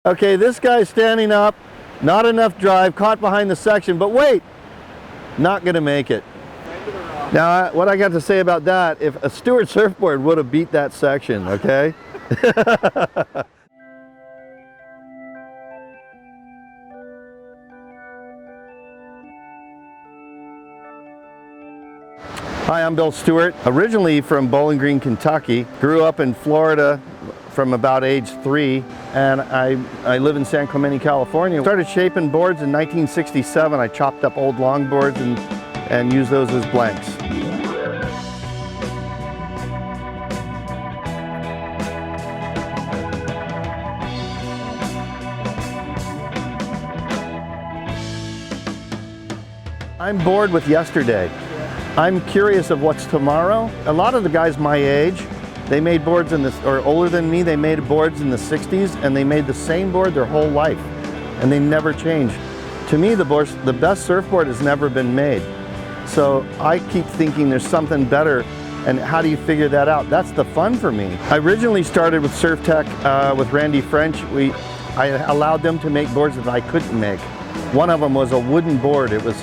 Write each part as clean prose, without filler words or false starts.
Okay, this guy's standing up, not enough drive, caught behind the section, but wait, not gonna make it. Now, what I got to say about that, if a Stewart surfboard would have beat that section, okay? Hi, I'm Bill Stewart, originally from Bowling Green, Kentucky. Grew up in Florida from about age 3, and I live in San Clemente, California. Started shaping boards in 1967. I chopped up old longboards and used those as blanks. I'm bored with yesterday. I'm curious of what's tomorrow. A lot of the guys my age, they made boards or older than me, they made boards in the 60s, and they made the same board their whole life, and they never changed. To me, the best surfboard has never been made. So I keep thinking there's something better, and how do you figure that out? That's the fun for me. I originally started with Surftech with Randy French. I allowed them to make boards that I couldn't make. One of them was a wooden board. It was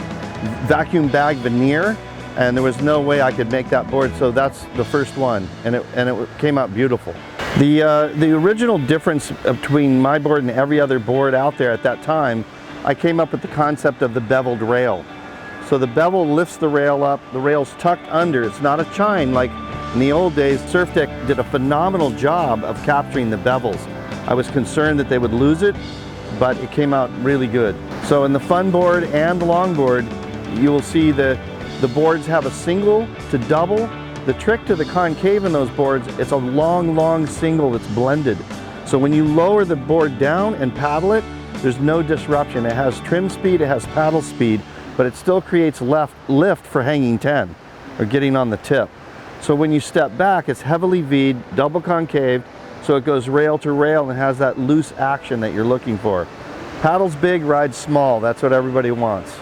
vacuum bag veneer, and there was no way I could make that board, so that's the first one, and it came out beautiful. The original difference between my board and every other board out there at that time, I came up with the concept of the beveled rail. So the bevel lifts the rail up, the rail's tucked under, it's not a chine like in the old days. Surftech did a phenomenal job of capturing the bevels. I was concerned that they would lose it, but it came out really good. So in the fun board and the long board, you will see the boards have a single to double. The trick to the concave in those boards, it's a long single that's blended. So when you lower the board down and paddle it, there's no disruption. It has trim speed, it has paddle speed, but it still creates lift for hanging 10 or getting on the tip. So when you step back, it's heavily V'd, double concaved, so it goes rail to rail and has that loose action that you're looking for. Paddles big, ride small, that's what everybody wants.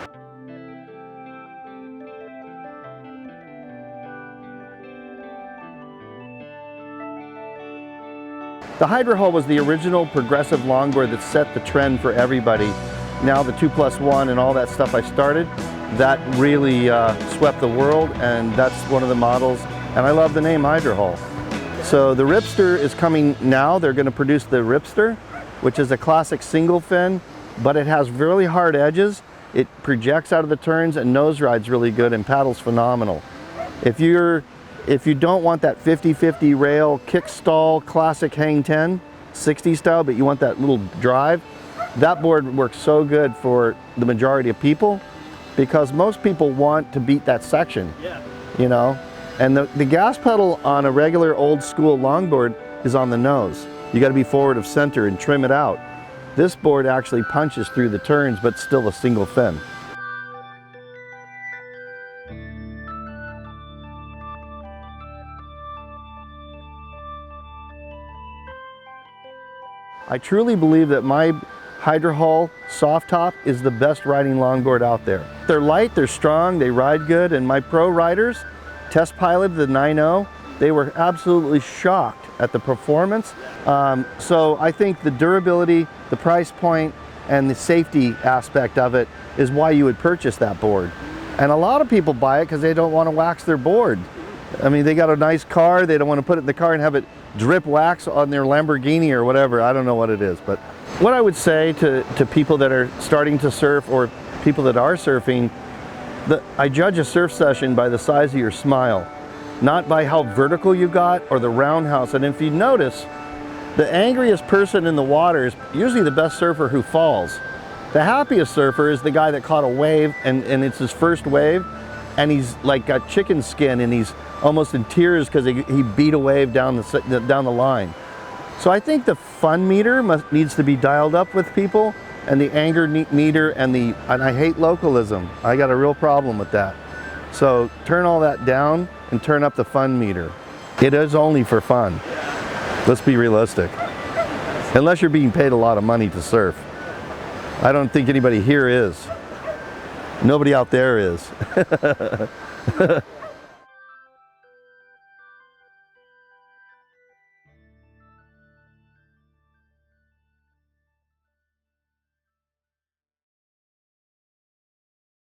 The Hydra Hall was the original progressive longboard that set the trend for everybody. Now the 2+1 and all that stuff I started, that really swept the world, and that's one of the models. And I love the name Hydra Hall. So the Ripster is coming now. They're going to produce the Ripster, which is a classic single fin, but it has really hard edges. It projects out of the turns and nose rides really good and paddles phenomenal. If you don't want that 50-50 rail kick stall classic hang 10 60 style, but you want that little drive, that board works so good for the majority of people, because most people want to beat that section. Yeah. You know, and the gas pedal on a regular old school longboard is on the nose. You got to be forward of center and trim it out. This board actually punches through the turns, but still a single fin. I truly believe that my Hydra Hall soft top is the best riding longboard out there. They're light, they're strong, they ride good, and my pro riders test piloted the 9.0. They were absolutely shocked at the performance. So I think the durability, the price point, and the safety aspect of it is why you would purchase that board. And a lot of people buy it because they don't want to wax their board. I mean, they got a nice car, they don't want to put it in the car and have it drip wax on their Lamborghini or whatever. I don't know what it is. But what I would say to people that are starting to surf, or people that are surfing, I judge a surf session by the size of your smile, not by how vertical you got or the roundhouse. And if you notice, the angriest person in the water is usually the best surfer who falls. The happiest surfer is the guy that caught a wave and it's his first wave, and he's like got chicken skin and he's almost in tears because he beat a wave down the line. So I think the fun meter needs to be dialed up with people, and the anger meter and I hate localism. I got a real problem with that. So turn all that down and turn up the fun meter. It is only for fun. Let's be realistic. Unless you're being paid a lot of money to surf. I don't think anybody here is. Nobody out there is.